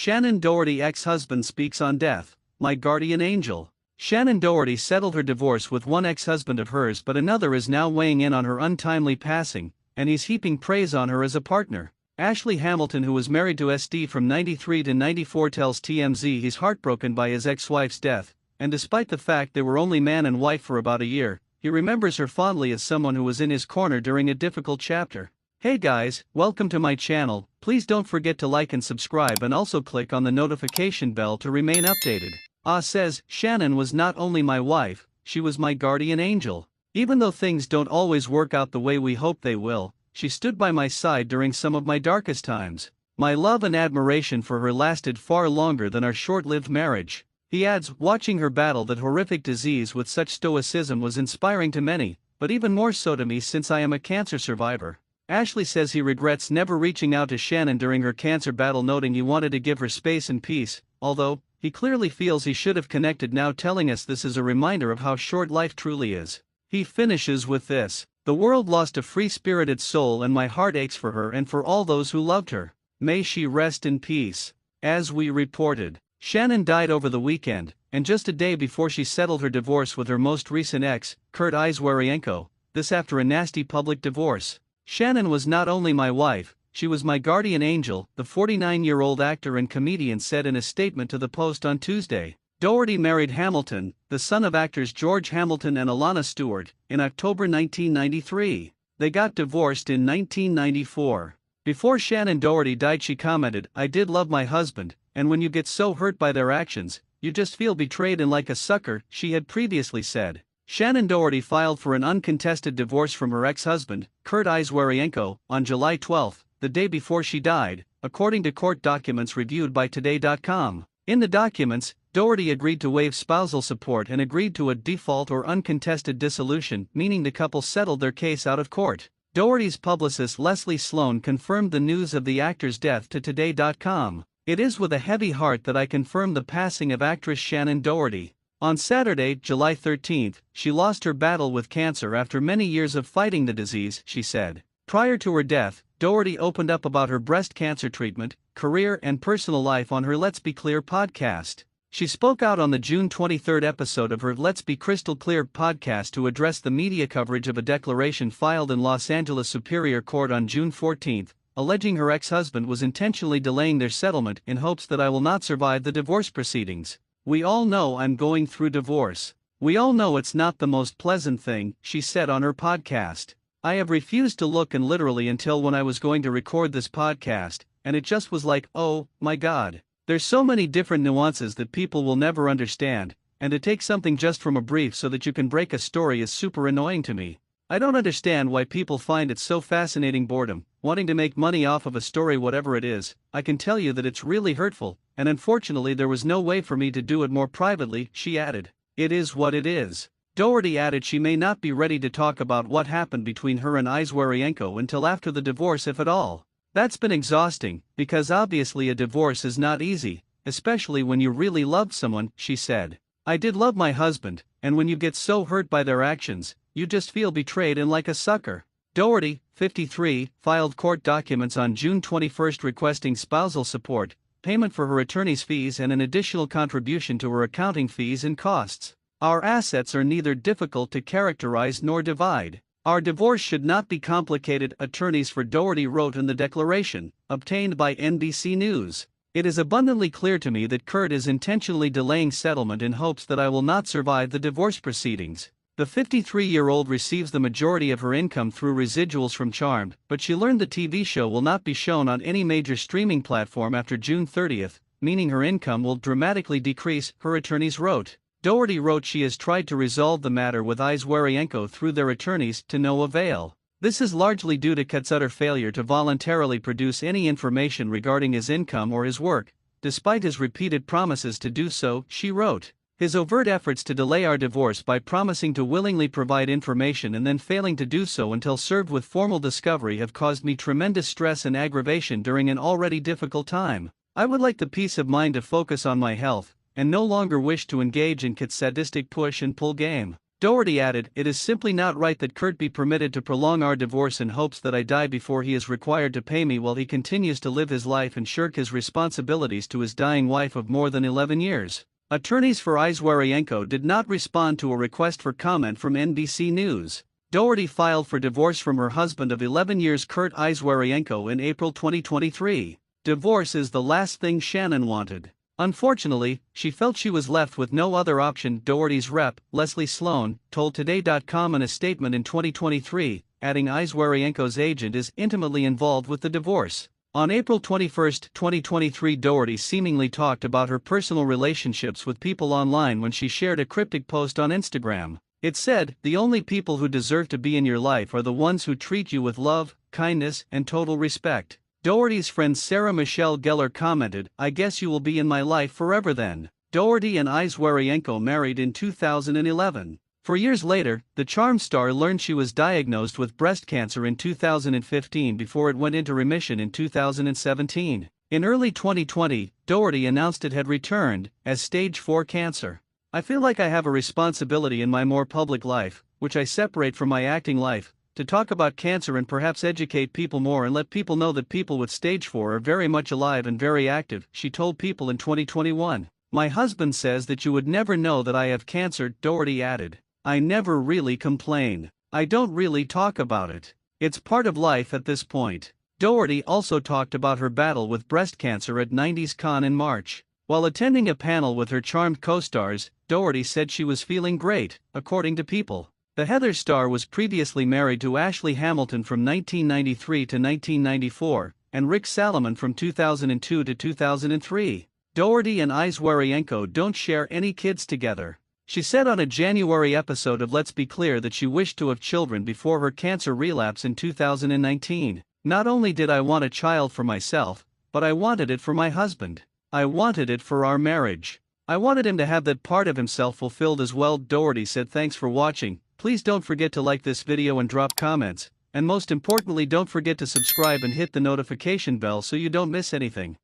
Shannen Doherty ex-husband speaks on death, my guardian angel. Shannen Doherty settled her divorce with one ex-husband of hers, but another is now weighing in on her untimely passing, and he's heaping praise on her as a partner. Ashley Hamilton, who was married to SD from 93 to 94, tells TMZ he's heartbroken by his ex-wife's death, and despite the fact they were only man and wife for about a year, he remembers her fondly as someone who was in his corner during a difficult chapter. Hey guys, welcome to my channel. Please don't forget to like and subscribe, and also click on the notification bell to remain updated. Says, Shannen was not only my wife, she was my guardian angel. Even though things don't always work out the way we hope they will, she stood by my side during some of my darkest times. My love and admiration for her lasted far longer than our short-lived marriage. He adds, watching her battle that horrific disease with such stoicism was inspiring to many, but even more so to me since I am a cancer survivor. Ashley says he regrets never reaching out to Shannen during her cancer battle, noting he wanted to give her space and peace, although he clearly feels he should have connected, now telling us this is a reminder of how short life truly is. He finishes with this: the world lost a free-spirited soul, and my heart aches for her and for all those who loved her. May she rest in peace. As we reported, Shannen died over the weekend, and just a day before she settled her divorce with her most recent ex, Kurt Eiswarienko, this after a nasty public divorce. Shannen was not only my wife, she was my guardian angel, the 49-year-old actor and comedian said in a statement to the Post on Tuesday. Doherty married Hamilton, the son of actors George Hamilton and Alana Stewart, in October 1993. They got divorced in 1994. Before Shannen Doherty died, she commented, "I did love my husband, and when you get so hurt by their actions, you just feel betrayed and like a sucker," she had previously said. Shannen Doherty filed for an uncontested divorce from her ex-husband, Kurt Eiswarienko, on July 12, the day before she died, according to court documents reviewed by Today.com. In the documents, Doherty agreed to waive spousal support and agreed to a default or uncontested dissolution, meaning the couple settled their case out of court. Doherty's publicist Leslie Sloan confirmed the news of the actor's death to Today.com. "It is with a heavy heart that I confirm the passing of actress Shannen Doherty. On Saturday, July 13, she lost her battle with cancer after many years of fighting the disease," she said. Prior to her death, Doherty opened up about her breast cancer treatment, career, and personal life on her Let's Be Clear podcast. She spoke out on the June 23 episode of her Let's Be Crystal Clear podcast to address the media coverage of a declaration filed in Los Angeles Superior Court on June 14, alleging her ex-husband was intentionally delaying their settlement in hopes that I will not survive the divorce proceedings. "We all know I'm going through divorce. We all know it's not the most pleasant thing," she said on her podcast. "I have refused to look, and literally until when I was going to record this podcast, and it just was like, oh my God. There's so many different nuances that people will never understand, and to take something just from a brief so that you can break a story is super annoying to me. I don't understand why people find it so fascinating, boredom, wanting to make money off of a story, whatever it is. I can tell you that it's really hurtful, and unfortunately there was no way for me to do it more privately," she added. "It is what it is." Doherty added she may not be ready to talk about what happened between her and Eiswarienko until after the divorce, if at all. "That's been exhausting, because obviously a divorce is not easy, especially when you really loved someone," she said. "I did love my husband, and when you get so hurt by their actions, you just feel betrayed and like a sucker." Doherty, 53, filed court documents on June 21 requesting spousal support, payment for her attorney's fees, and an additional contribution to her accounting fees and costs. "Our assets are neither difficult to characterize nor divide. Our divorce should not be complicated," attorneys for Doherty wrote in the declaration, obtained by NBC News. "It is abundantly clear to me that Kurt is intentionally delaying settlement in hopes that I will not survive the divorce proceedings." The 53-year-old receives the majority of her income through residuals from Charmed, but she learned the TV show will not be shown on any major streaming platform after June 30, meaning her income will dramatically decrease, her attorneys wrote. Doherty wrote she has tried to resolve the matter with Eiswarienko through their attorneys, to no avail. "This is largely due to Kurt's utter failure to voluntarily produce any information regarding his income or his work, despite his repeated promises to do so," she wrote. "His overt efforts to delay our divorce by promising to willingly provide information and then failing to do so until served with formal discovery have caused me tremendous stress and aggravation during an already difficult time. I would like the peace of mind to focus on my health, and no longer wish to engage in Kurt's sadistic push and pull game." Doherty added, "It is simply not right that Kurt be permitted to prolong our divorce in hopes that I die before he is required to pay me while he continues to live his life and shirk his responsibilities to his dying wife of more than 11 years. Attorneys for Izwaryenko did not respond to a request for comment from NBC News. Doherty filed for divorce from her husband of 11 years Kurt Izwaryenko in April 2023. Divorce is the last thing Shannen wanted. Unfortunately, she felt she was left with no other option, Doherty's rep, Leslie Sloan, told Today.com in a statement in 2023, adding Izwaryenko's agent is intimately involved with the divorce. On April 21, 2023, Doherty seemingly talked about her personal relationships with people online when she shared a cryptic post on Instagram. It said, "The only people who deserve to be in your life are the ones who treat you with love, kindness, and total respect." Doherty's friend Sarah Michelle Gellar commented, "I guess you will be in my life forever then." Doherty and Izwaryenko married in 2011. 4 years later, the Charm star learned she was diagnosed with breast cancer in 2015 before it went into remission in 2017. In early 2020, Doherty announced it had returned as stage 4 cancer. "I feel like I have a responsibility in my more public life, which I separate from my acting life, to talk about cancer and perhaps educate people more and let people know that people with stage 4 are very much alive and very active," she told People in 2021. "My husband says that you would never know that I have cancer," Doherty added. "I never really complain. I don't really talk about it. It's part of life at this point." Doherty also talked about her battle with breast cancer at 90s Con in March. While attending a panel with her Charmed co-stars, Doherty said she was feeling great, according to People. The Heather star was previously married to Ashley Hamilton from 1993 to 1994, and Rick Salomon from 2002 to 2003. Doherty and Izwaryenko don't share any kids together. She said on a January episode of Let's Be Clear that she wished to have children before her cancer relapse in 2019. "Not only did I want a child for myself, but I wanted it for my husband. I wanted it for our marriage. I wanted him to have that part of himself fulfilled as well," Doherty said. Thanks for watching. Please don't forget to like this video and drop comments, and most importantly don't forget to subscribe and hit the notification bell so you don't miss anything.